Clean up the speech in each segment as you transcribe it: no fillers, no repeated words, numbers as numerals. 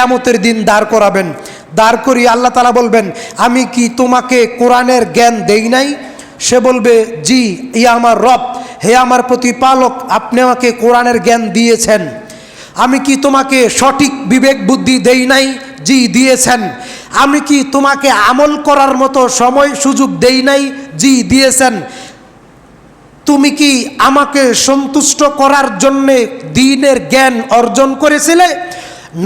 কিয়ামতের দিন দাঁড় করাবেন। দাঁড় করিয়ে আল্লাহ তাআলা বলবেন, আমি কি তোমাকে কোরআনের জ্ঞান দেই নাই? সে বলবে, জি ইয়া আমার রব, হে আমার প্রতিপালক, আপনি আমাকে কোরআনের জ্ঞান দিয়েছেন। আমি কি তোমাকে সঠিক বিবেক বুদ্ধি দেই নাই? জি দিয়েছেন। আমি কি তোমাকে আমল করার মতো সময় সুযোগ দেই নাই? জি দিয়েছেন। তুমি কি আমাকে সন্তুষ্ট করার জন্যে দ্বীনের জ্ঞান অর্জন করেছিলে?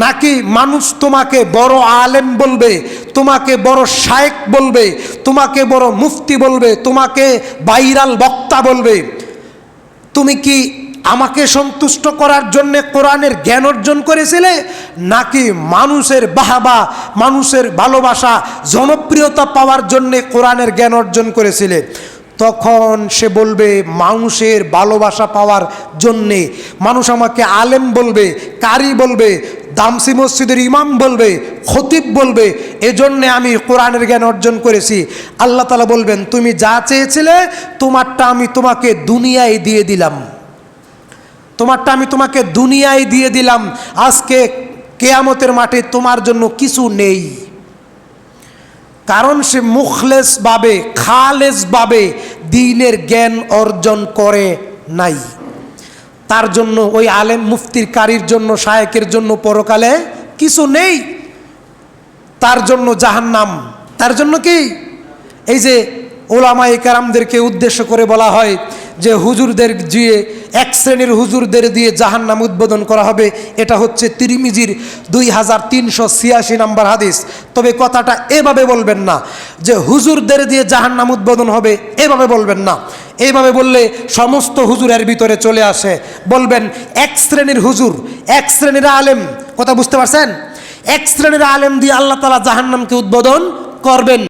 নাকি মানুষ তোমাকে বড় আলেম বলবে, তোমাকে বড় শায়েখ বলবে, তোমাকে বড় মুফতি বলবে, তোমাকে ভাইরাল বক্তা বলবে? তুমি কি আমাকে সন্তুষ্ট করার জন্য কোরআনের জ্ঞান অর্জন করেছিলে, নাকি মানুষের বাহাবা, মানুষের ভালোবাসা, জনপ্রিয়তা পাওয়ার জন্য কোরআনের জ্ঞান অর্জন করেছিলে? তখন সে বলবে, মানুষের ভালোবাসা পাওয়ার জন্যে। মানুষ আমাকে আলেম বলবে, কারি বলবে, দামসি মসজিদের ইমাম বলবে, খতিব বলবে, এজন্যে আমি কোরআনের জ্ঞান অর্জন করেছি। আল্লাহ তাআলা বলবেন, তুমি যা চেয়েছিলে তোমারটা আমি তোমাকে দুনিয়ায় দিয়ে দিলাম, তোমারটা আমি তোমাকে দুনিয়ায় দিয়ে দিলাম। আজকে কিয়ামতের মাঠে তোমার জন্য কিছু নেই। কারণ সে মুখলেসভাবে, খালেসভাবে দ্বীনের জ্ঞান অর্জন করে নাই। তার জন্য ওই আলেম মুফতির কারির জন্য, শায়েকের জন্য পরকালে কিছু নেই। তার জন্য জাহান্নাম। তার জন্য কি? এই যে ওলামায়ে কেরামদেরকে উদ্দেশ্য করে বলা হয় যে হুজুরদের দিয়ে, এক শ্রেণীর হুজুরদের দিয়ে জাহান্নাম উদ্বোধন করা হবে। এটা হচ্ছে তিরমিজির 2386 নম্বর হাদিস। তবে কথাটা এভাবে বলবেন না যে হুজুরদের দিয়ে জাহান্নাম উদ্বোধন হবে, এভাবে বলবেন না। এইভাবে বললে সমস্ত হুজুরের ভিতরে চলে আসে। বলবেন এক শ্রেণীর হুজুর, এক শ্রেণীর আলেম। কথা বুঝতে পারছেন? এক শ্রেণীর আলেম দিয়ে আল্লাহ তাআলা জাহান্নামকে উদ্বোধন করবেন।